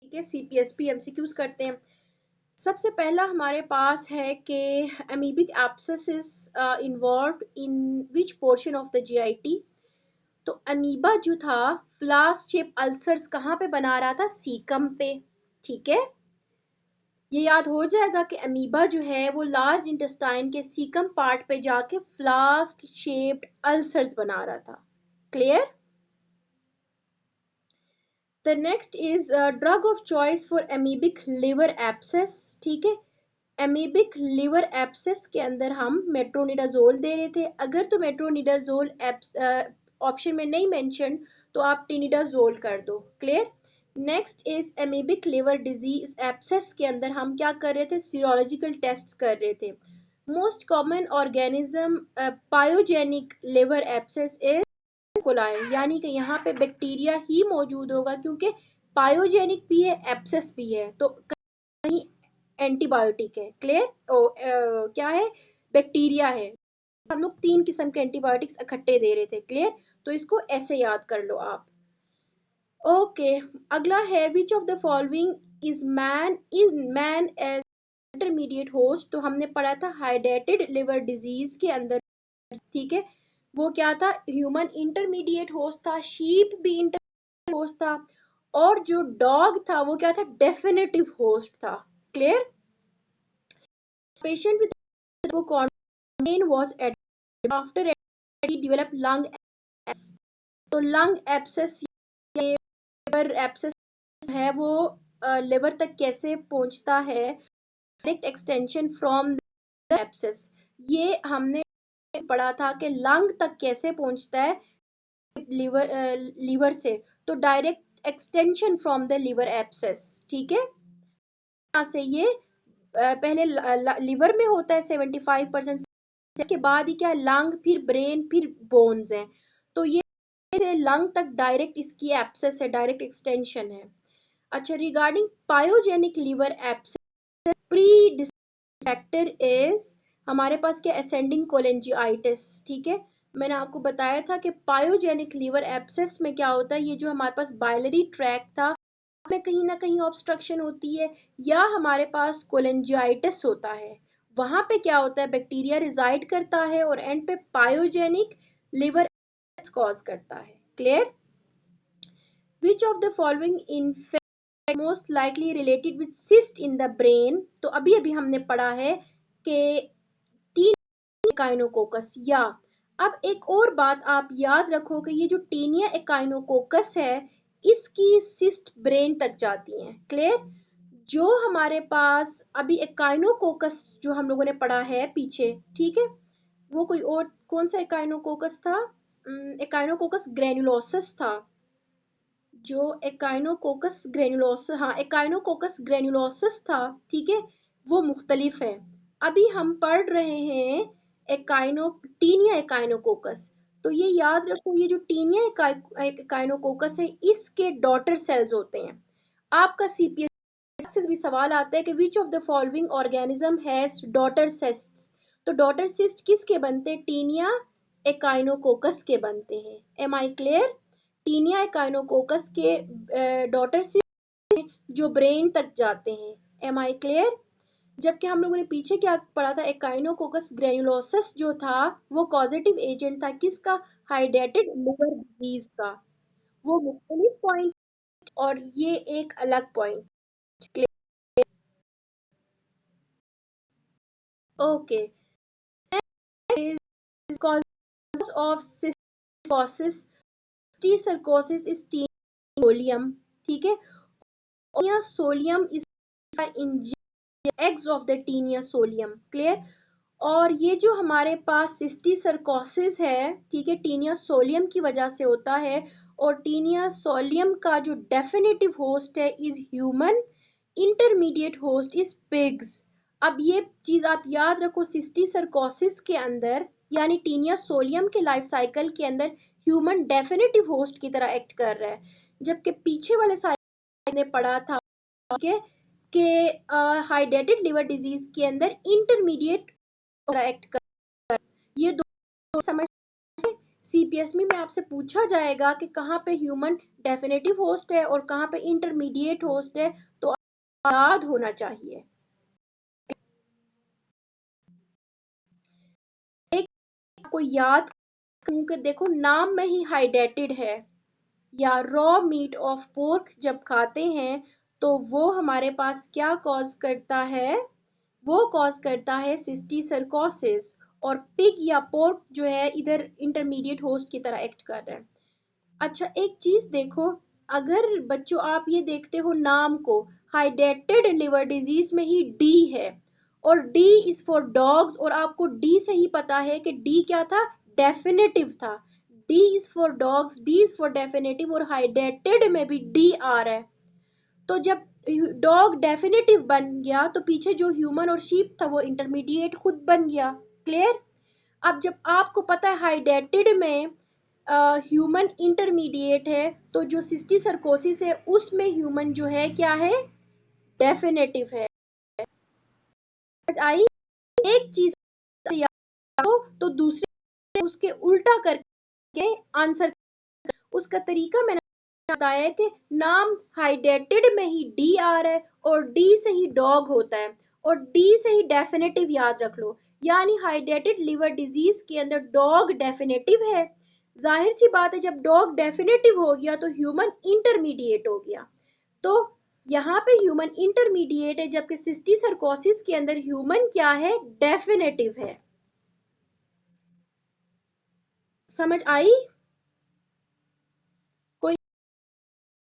ठीक है, CPSP MCQs करते हैं। सबसे पहला हमारे पास है कि amoebic abscess is involved in which portion of the GIT। तो अमीबा जो था फ्लास्क शेप अल्सर्स कहाँ पे बना रहा था? सीकम पे। ठीक है, ये याद हो जाएगा कि अमीबा जो है वो लार्ज इंटेस्टाइन के सीकम पार्ट पे जाके फ्लास्क शेप्ड अल्सर्स बना रहा था। Clear? The next is drug of choice for amoebic liver abscess. ठीक है, अमीबिक लिवर एब्सेस के अंदर हम मेट्रोनिडाजोल दे रहे थे। अगर तो मेट्रोनिडाजोल ऑप्शन में नहीं मेंशन तो आप टिनिडाजोल कर दो। Clear? Next is amoebic liver disease abscess के अंदर हम क्या कर रहे थे? सीरोलॉजिकल टेस्ट कर रहे थे। Most common organism pyogenic liver abscess is coli, यानी कि यहाँ पे बैक्टीरिया ही मौजूद होगा क्योंकि पायोजेनिक भी है एब्सेस भी है, तो कहीं एंटीबायोटिक है। क्लियर? क्या है? बैक्टीरिया है। हम लोग 3 किस्म के एंटीबायोटिक्स इकट्ठे दे रहे थे। क्लियर? तो इसको ऐसे याद कर लो आप। ओके, अगला है which of the following is man as intermediate host. तो हमने पढ़ा था हाइड्रेटेड लिवर डिजीज के अंदर, ठीक है, वो क्या था? ह्यूमन इंटरमीडिएट होस्ट था, शीप भी इंटरमीडिएट होस्ट था, और जो डॉग था वो क्या था? डेफिनेटिव होस्ट था। Clear? Patient with hypochondriasis was admitted after he developed lung abscess। तो लंग एब्सेस, लिवर एब्सेस है वो लिवर तक कैसे पहुंचता है? Direct extension from the abscess. ये हमने पढ़ा था कि लंग तक कैसे पहुंचता है लीवर से, तो direct extension from the liver abscess. ठीक है, यहाँ से ये पहले लिवर में होता है 75%, के बाद ही क्या? लंग, फिर ब्रेन, फिर बोन्स हैं। तो ये लंग तक डायरेक्ट इसकी एब्सेस है, डायरेक्ट एक्सटेंशन है। अच्छा, regarding pyogenic liver abscess, pre factor is हमारे पास क्या? असेंडिंग कोलेंजियाइटिस। ठीक है, मैंने आपको बताया था कि पायोजेनिक लिवर एब्सेस में क्या होता है? ये जो हमारे पास बाइलरी ट्रैक्ट था में कहीं ना कहीं ऑब्स्ट्रक्शन होती है, या हमारे पास कोलेंजियाइटिस होता है, वहां पे क्या होता है? बैक्टीरिया रिजाइड करता है और एंड पे पायोजेनिक लिवर कॉज करता है। Clear? Which of the following infect most likely related with cyst in the brain. तो अभी अभी हमने पढ़ा है कि टीनिया एकाइनोकोकस, या अब एक और बात आप याद रखो कि ये जो टीनिया एकाइनोकोकस है इसकी सिस्ट ब्रेन तक जाती हैं। क्लियर? जो हमारे पास अभी एकाइनोकोकस जो हम लोगों ने पढ़ा है पीछे, ठीक है, वो कोई और कौन सा एकाइनोकोकस था? एकाइनोकोकस ग्रेनुलोसस था। जो एकाइनोकोकस ग्रेनुलोसस, हाँ, एकाइनोकोकस ग्रेनुलोसस था, ठीक है, वो मुख्तलिफ है। अभी हम पढ़ रहे हैं टीनिया एकाइनोकोकस। तो ये याद रखो, ये जो टीनिया एकाइनोकोकस है इसके डॉटर सेल्स होते हैं। आपका CPSC से भी सवाल आता है कि which of the following organism has daughter cysts. तो डॉटर सिस्ट किसके बनते हैं? टीनिया एकाइनोकोकस के बनते हैं। Am I clear? Taenia echinococcus के डॉटर सिस्ट जो ब्रेन तक जाते हैं। Am I clear? जबकि हम लोगों ने पीछे क्या पढ़ा था? एकाइनोकोकस ग्रेनुलोसस जो था वो कॉजेटिव एजेंट था किसका? हाइड्रेटेड लिवर डिजीज का। वो मुख्तलिफ पॉइंट और ये एक अलग point. Okay, cause of cysticercosis, cysticercosis is solium. ठीक है, taenia solium is eggs of the taenia solium. Clear? और ये जो हमारे पास सिस्टिसरकोसिस है, ठीक है, टीनिया सोलियम की वजह से होता है, और टीनिया सोलियम का जो डेफिनेटिव होस्ट है is human, intermediate host is pigs. अब ये चीज आप याद रखो, सिस्टिसरकोसिस के अंदर यानी टीनिया सोलियम के लाइफ साइकिल के अंदर ह्यूमन डेफिनेटिव होस्ट की तरह एक्ट कर रहा है, जबकि पीछे वाले साइकिल ने पढ़ा था कि हाइड्रेटेड लिवर डिजीज के अंदर इंटरमीडिएट एक्ट कर। ये दो समझ, सीपीएसई में आपसे पूछा जाएगा कि कहाँ पे ह्यूमन डेफिनेटिव होस्ट है और कहाँ पे इंटरमीडिएट होस्ट है, तो याद होना चाहिए। एक आपको याद कि देखो नाम में ही हाइडेटेड है, या रॉ मीट ऑफ पोर्क जब खाते हैं तो वो हमारे पास क्या कॉज करता है, वो कॉज करता है सिस्टिसर्कोसिस, और पिग या पोर्क जो है इधर इंटरमीडिएट होस्ट की तरह एक्ट कर रहा है। अच्छा एक चीज देखो, अगर बच्चों आप ये देखते हो नाम को, हाइडेटेड लिवर डिजीज में ही डी है, और डी इज फॉर डॉग्स, और आपको डी से ही पता है कि डी क्या था, डेफिनेटिव था। D is for dogs, D is for definitive, और हाइडेटेड में भी डी आ रहा है। तो जब डॉग डेफिनेटिव बन गया तो पीछे जो ह्यूमन और शीप था वो इंटरमीडिएट खुद बन गया। क्लियर? अब जब आपको पता है हाइडेटेड में ह्यूमन इंटरमीडिएट है, तो जो सिस्टिसर्कोसिस है उसमें ह्यूमन जो है क्या है, डेफिनेटिव है। आई एक चीज याद हो तो दूसरे उसके उल्टा करके आंसर, उसका तरीका मैंने बताया है कि नाम हाइडेटेड में ही डी आ रहा है और डी से ही डॉग होता है, और डी से ही डेफिनेटिव याद रख लो, यानी हाइडेटेड लिवर डिजीज के अंदर डॉग डेफिनेटिव है। जाहिर सी बात है जब डॉग डेफिनेटिव हो गया तो ह्यूमन इंटरमीडिएट हो गया। तो यहाँ पे ह्यूमन इंटरमीडिएट है, जबकि सिस्टिसर्कोसिस के अंदर ह्यूमन क्या है, डेफिनेटिव है। समझ आई?